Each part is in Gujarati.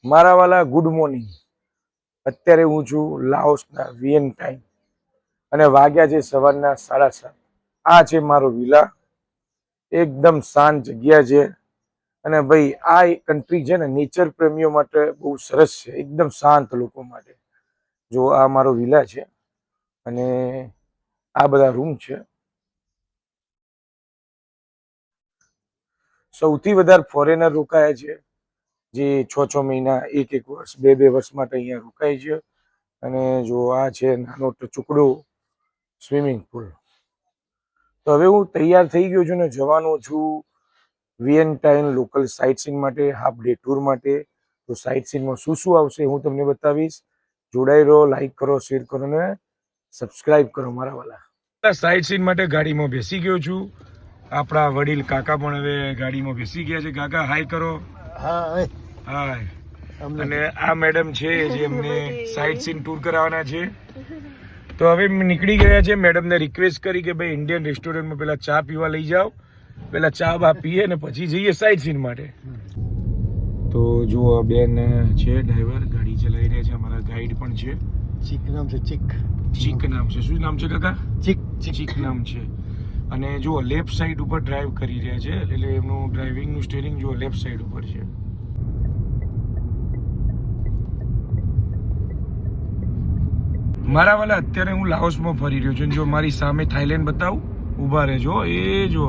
મારા વાલા ગુડ મોર્નિંગ. અત્યારે હું છું લાઓસના વિયનટાઇન અને વાગ્યા છે સવારના 7:30. આ છે મારો વિલા. એકદમ શાંત જગ્યા છે અને ભાઈ આ કન્ટ્રી છે ને નેચર પ્રેમીઓ માટે બહુ સરસ છે, એકદમ શાંત લોકો માટે. જો આ મારો વિલા છે અને આ બધા રૂમ છે. સૌથી વધારે ફોરેનર રોકાયા છે, જે 6 મહિના, 1 વર્ષ, 2 વર્ષ માટે અહીંયા રોકાય છે. અને જો આ છે નાનો ટુકડો સ્વિમિંગ પુલ. તો હવે હું તૈયાર થઈ ગયો છું ને જવાનો છું વિયનટાઇન લોકલ સાઇટ સીન માટે, હાફ ડે ટૂર માટે. તો સાઇટ સીનમાં શું શું આવશે હું તમને બતાવીશ. જોડાઈ રહો, લાઈક કરો, શેર કરો ને સબસ્ક્રાઇબ કરો મારા વાલા. સાઇટ સીન માટે ગાડીમાં બેસી ગયો છું. આપણા વડીલ કાકા પણ હવે ગાડીમાં બેસી ગયા છે. કાકા હાય કરો. હા હાય. અને આ મેડમ છે જે અમને સાઇટ સીન ટૂર કરાવવાના છે. તો હવે નીકળી ગયા છે. મેડમને રિક્વેસ્ટ કરી કે ભાઈ ઇન્ડિયન રેસ્ટોરન્ટમાં પેલા ચા પીવા લઈ જાઓ, પેલા ચા બા પીએ ને પછી જઈએ સાઇટ સીન માટે. તો જુઓ બેન છે ડ્રાઈવર, ગાડી ચલાવી રહ્યા છે. અમારા ગાઈડ પણ છે. ચીક નામ છે. ચીક નામ છે. શું નામ છે કાકા? ચીક નામ છે. અને જુઓ લેફ્ટ સાઈડ ઉપર ડ્રાઈવ કરી રહ્યા છે, એટલે એમનું ડ્રાઇવિંગનું સ્ટીરિંગ જુઓ લેફ્ટ સાઈડ ઉપર છે. મારા વાલા અત્યારે હું લાઓસમાં ફરી રહ્યો છું. જો મારી સામે થાઈલેન્ડ બતાવું, ઊભા રહેજો. એ જો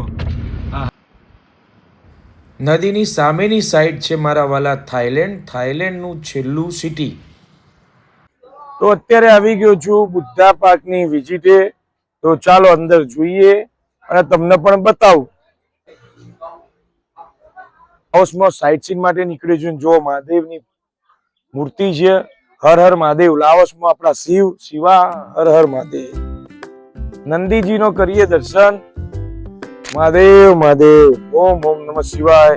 નદીની સામેની સાઈડ છે મારા વાલા થાઈલેન્ડ. થાઈલેન્ડનું છેલ્લું સિટી. તો અત્યારે આવી ગયો છું બુદ્ધા પાર્કની વિઝિટે. તો ચાલો અંદર જોઈએ અને તમને પણ બતાવું. હાઉસમાં સાઇટ સીન માટે નીકળ્યો છું. જો મહાદેવની મૂર્તિ છે. હર હર મહાદેવ. લાઓસમાં આપણા શિવા હર હર મહાદેવ. નંદીજીનો કરીએ દર્શન. મહાદેવ મહાદેવ. ઓમ ઓમ નમઃ શિવાય.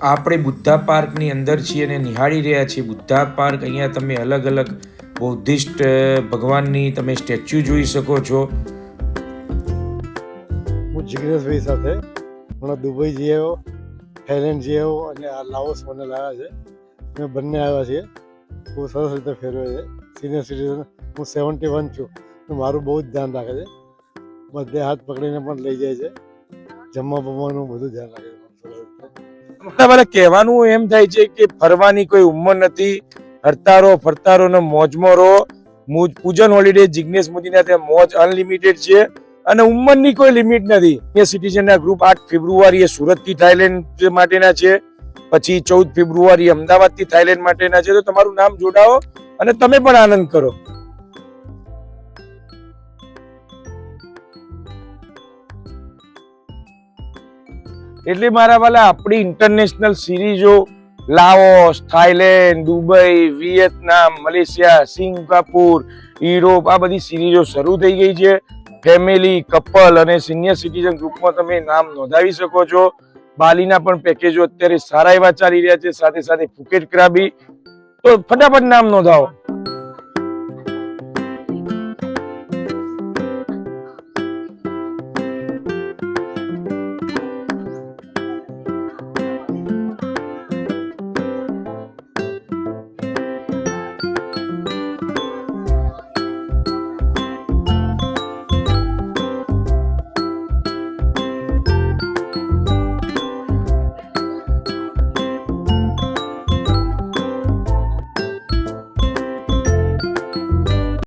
આપણે બુદ્ધા પાર્કની અંદર છીએ અને નિહાળી રહ્યા છીએ બુદ્ધા પાર્ક. અહીંયા તમે અલગ અલગ બૌદ્ધિસ્ટ ભગવાનની તમે સ્ટેચ્યુ જોઈ શકો છો. હું જિગ્નેશભાઈ સાથે હમણાં દુબઈ જઈ આવ્યો, થાઈલેન્ડ જઈ આવ્યો અને આ લાઓસ મને લાવ્યા છે. અમે બંને આવ્યા છીએ. બહુ સરસ રીતે ફેરવે છે. Senior citizen. હું 71 છું. મારું બહુ જ ધ્યાન રાખે છે. બધે હાથ પકડીને પણ લઈ જાય છે. જમવા બમવાનું બધું ધ્યાન રાખે છે. કહેવાનું એમ થાય છે કે ફરવાની કોઈ ઉંમર નથી. હરતારો ફરતારો ને મોજમાં રહો. પૂજન હોલિડે જિગ્નેશ મોદીના ત્યાં મોજ અનલિમિટેડ છે અને ઉંમરની કોઈ લિમિટ નથી. સિનિયર સિટીઝનના ગ્રુપ 8 ફેબ્રુઆરીએ સુરતથી થાઈલેન્ડ માટેના છે, પછી 14 ફેબ્રુઆરી અમદાવાદથી થાઈલેન્ડ માટેના છે. તો તમારું નામ જોડાવો અને તમે પણ આનંદ કરો. એટલે મારા વાલા આપણી ઇન્ટરનેશનલ સિરીઝો Laos, Thailand, Dubai, Vietnam, Malaysia, Singapore, Europe, આ બધી સિરીઝો શરૂ થઈ ગઈ છે. ફેમિલી, કપલ અને સિનિયર સિટીઝન ગ્રુપમાં તમે નામ નોંધાવી શકો છો. બાલીના પણ પેકેજો અત્યારે સારા એવા ચાલી રહ્યા છે, સાથે સાથે ફુકેટ ક્રાબી. તો ફટાફટ નામ નોંધાવો.